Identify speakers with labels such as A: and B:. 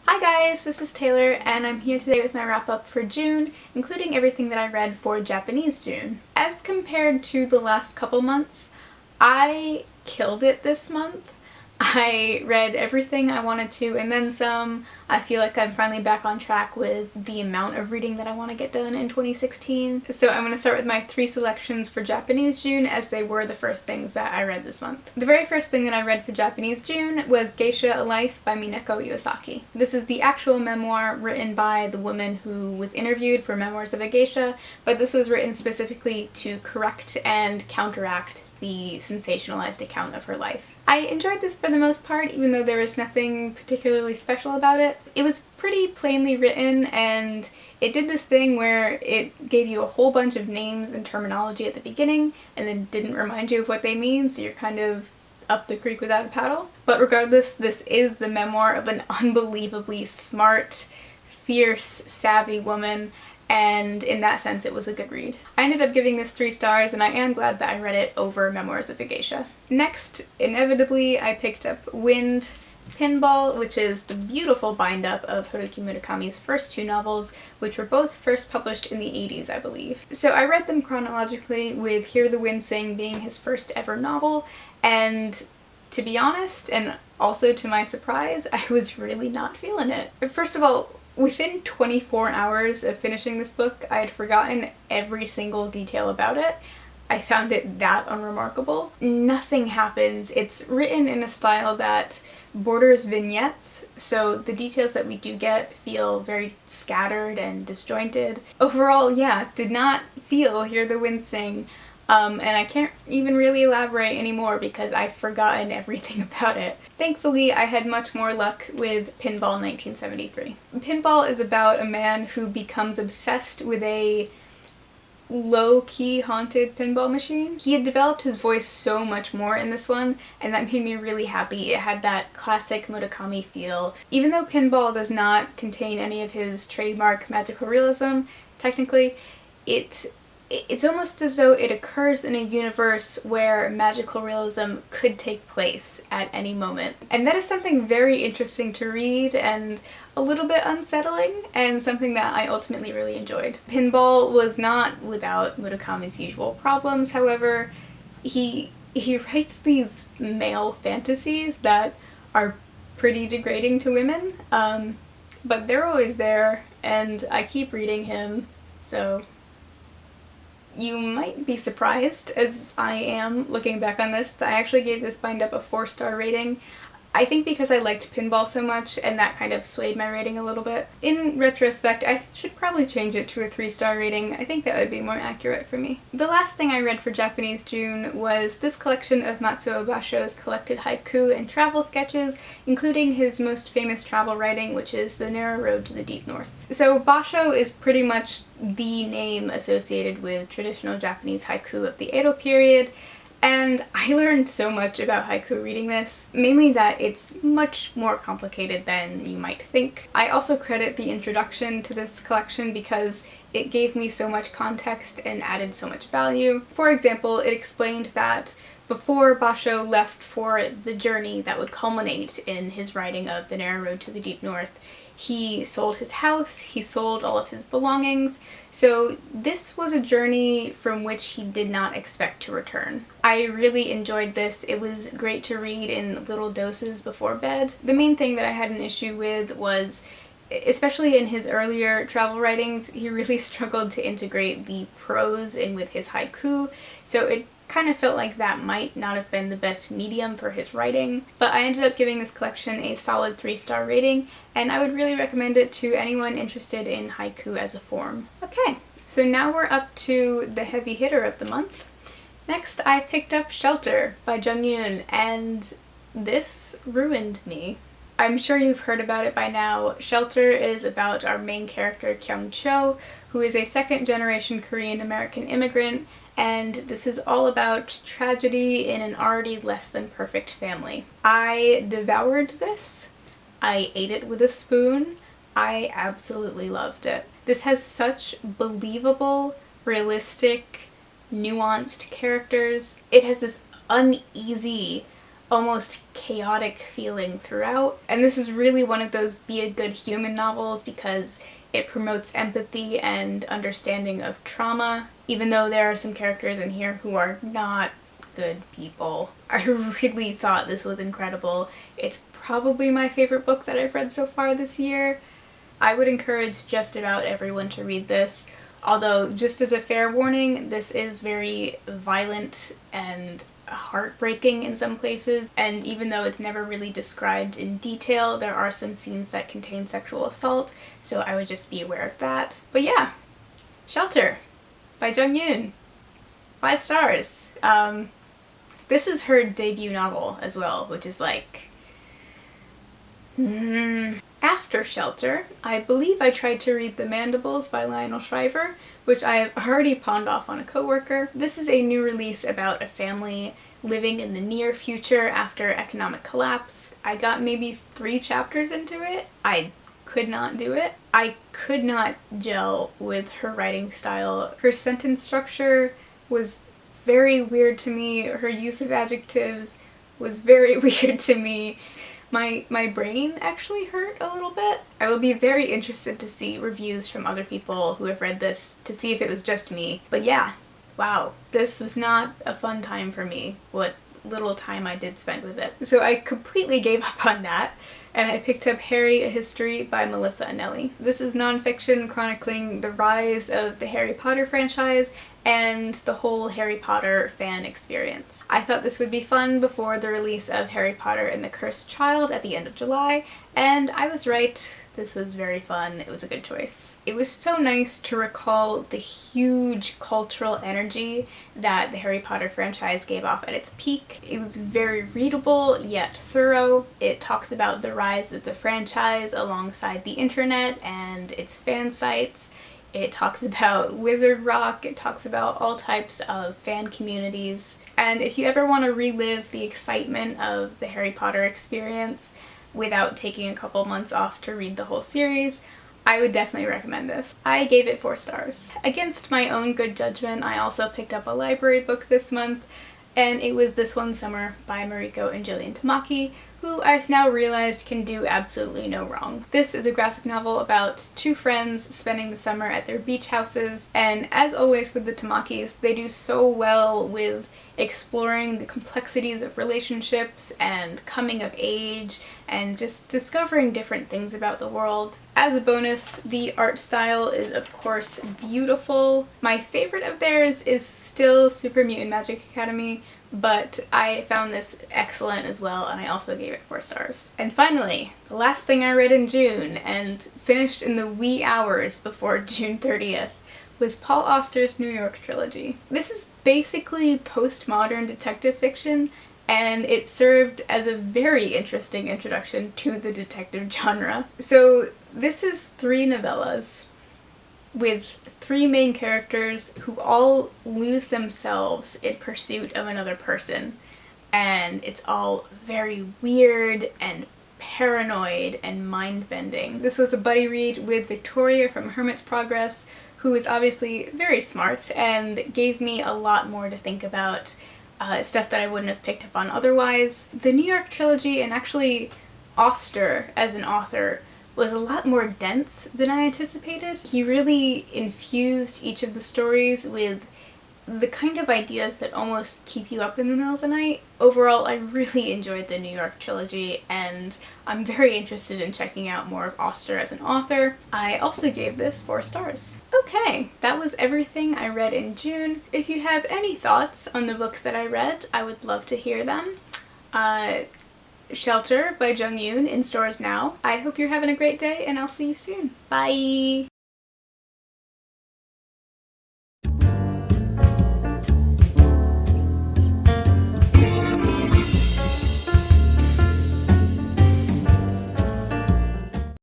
A: Hi guys, this is Taylor and I'm here today with my wrap-up for June, including everything that I read for Japanese June. As compared to the last couple months, I killed it this month. I read everything I wanted to and then some. I feel like I'm finally back on track with the amount of reading that I want to get done in 2016. So I'm going to start with my 3 selections for Japanese June, as they were the first things that I read this month. The very first thing that I read for Japanese June was Geisha Life by Mineko Iwasaki. This is the actual memoir written by the woman who was interviewed for Memoirs of a Geisha, but this was written specifically to correct and counteract the sensationalized account of her life. I enjoyed this for the most part, even though there was nothing particularly special about it. It was pretty plainly written, and it did this thing where it gave you a whole bunch of names and terminology at the beginning, and then didn't remind you of what they mean, so you're kind of up the creek without a paddle. But regardless, this is the memoir of an unbelievably smart, fierce, savvy woman, and in that sense it was a good read. I ended up giving this 3 stars, and I am glad that I read it over Memoirs of a Geisha. Next, inevitably, I picked up Wind Pinball, which is the beautiful bind-up of Haruki Murakami's first 2 novels, which were both first published in the 80s, I believe. So I read them chronologically, with Hear the Wind Sing being his first ever novel, and to be honest, and also to my surprise, I was really not feeling it. First of all, within 24 hours of finishing this book, I had forgotten every single detail about it. I found it that unremarkable. Nothing happens. It's written in a style that borders vignettes, so the details that we do get feel very scattered and disjointed. Overall, yeah, did not feel Hear the Wind Sing. And I can't even really elaborate anymore because I've forgotten everything about it. Thankfully, I had much more luck with Pinball 1973. Pinball is about a man who becomes obsessed with a low-key haunted pinball machine. He had developed his voice so much more in this one, and that made me really happy. It had that classic Murakami feel. Even though Pinball does not contain any of his trademark magical realism, technically, it's almost as though it occurs in a universe where magical realism could take place at any moment. And that is something very interesting to read and a little bit unsettling, and something that I ultimately really enjoyed. Pinball was not without Murakami's usual problems, however. He writes these male fantasies that are pretty degrading to women, but they're always there, and I keep reading him, so you might be surprised, as I am looking back on this, that I actually gave this bind-up a 4-star rating. I think because I liked Pinball so much, and that kind of swayed my rating a little bit. In retrospect, I should probably change it to a 3-star rating. I think that would be more accurate for me. The last thing I read for Japanese June was this collection of Matsuo Basho's collected haiku and travel sketches, including his most famous travel writing, which is The Narrow Road to the Deep North. So Basho is pretty much the name associated with traditional Japanese haiku of the Edo period, and I learned so much about haiku reading this, mainly that it's much more complicated than you might think. I also credit the introduction to this collection because it gave me so much context and added so much value. For example, it explained that before Basho left for the journey that would culminate in his writing of The Narrow Road to the Deep North, he sold his house, he sold all of his belongings, so this was a journey from which he did not expect to return. I really enjoyed this. It was great to read in little doses before bed. The main thing that I had an issue with was, especially in his earlier travel writings, he really struggled to integrate the prose in with his haiku, so it kind of felt like that might not have been the best medium for his writing, but I ended up giving this collection a solid 3-star rating, and I would really recommend it to anyone interested in haiku as a form. Okay, so now we're up to the heavy hitter of the month. Next, I picked up Shelter by Jung, and this ruined me. I'm sure you've heard about it by now. Shelter is about our main character, Kyung Cho, who is a second-generation Korean-American immigrant, and this is all about tragedy in an already less-than-perfect family. I devoured this. I ate it with a spoon. I absolutely loved it. This has such believable, realistic, nuanced characters. It has this uneasy almost chaotic feeling throughout. And this is really one of those be a good human novels because it promotes empathy and understanding of trauma, even though there are some characters in here who are not good people. I really thought this was incredible. It's probably my favorite book that I've read so far this year. I would encourage just about everyone to read this, although just as a fair warning, this is very violent and heartbreaking in some places, and even though it's never really described in detail, there are some scenes that contain sexual assault, so I would just be aware of that. But yeah, Shelter by Jung. 5 stars. This is her debut novel as well, which is like... After Shelter, I believe I tried to read The Mandibles by Lionel Shriver, which I have already pawned off on a coworker. This is a new release about a family living in the near future after economic collapse. I got maybe 3 chapters into it. I could not do it. I could not gel with her writing style. Her sentence structure was very weird to me. Her use of adjectives was very weird to me. My brain actually hurt a little bit. I will be very interested to see reviews from other people who have read this to see if it was just me. But yeah, wow, this was not a fun time for me, what little time I did spend with it. So I completely gave up on that, and I picked up Harry, A History by Melissa Anelli. This is nonfiction chronicling the rise of the Harry Potter franchise and the whole Harry Potter fan experience. I thought this would be fun before the release of Harry Potter and the Cursed Child at the end of July, and I was right. This was very fun. It was a good choice. It was so nice to recall the huge cultural energy that the Harry Potter franchise gave off at its peak. It was very readable yet thorough. It talks about the rise of the franchise alongside the internet and its fan sites. It talks about Wizard Rock, it talks about all types of fan communities, and if you ever want to relive the excitement of the Harry Potter experience without taking a couple months off to read the whole series, I would definitely recommend this. I gave it 4 stars. Against my own good judgment, I also picked up a library book this month, and it was This One Summer by Mariko and Jillian Tamaki, who I've now realized can do absolutely no wrong. This is a graphic novel about 2 friends spending the summer at their beach houses, and as always with the Tamakis, they do so well with exploring the complexities of relationships and coming of age and just discovering different things about the world. As a bonus, the art style is of course beautiful. My favorite of theirs is still Super Mutant Magic Academy, but I found this excellent as well, and I also gave it 4 stars. And finally, the last thing I read in June, and finished in the wee hours before June 30th, was Paul Auster's New York Trilogy. This is basically postmodern detective fiction, and it served as a very interesting introduction to the detective genre. So this is 3 novellas with 3 main characters who all lose themselves in pursuit of another person, and it's all very weird and paranoid and mind-bending. This was a buddy read with Victoria from Hermit's Progress, who is obviously very smart and gave me a lot more to think about, stuff that I wouldn't have picked up on otherwise. The New York Trilogy, and actually Auster as an author, was a lot more dense than I anticipated. He really infused each of the stories with the kind of ideas that almost keep you up in the middle of the night. Overall, I really enjoyed the New York Trilogy, and I'm very interested in checking out more of Auster as an author. I also gave this 4 stars. Okay, that was everything I read in June. If you have any thoughts on the books that I read, I would love to hear them. Shelter by Jung in stores now. I hope you're having a great day, and I'll see you soon. Bye!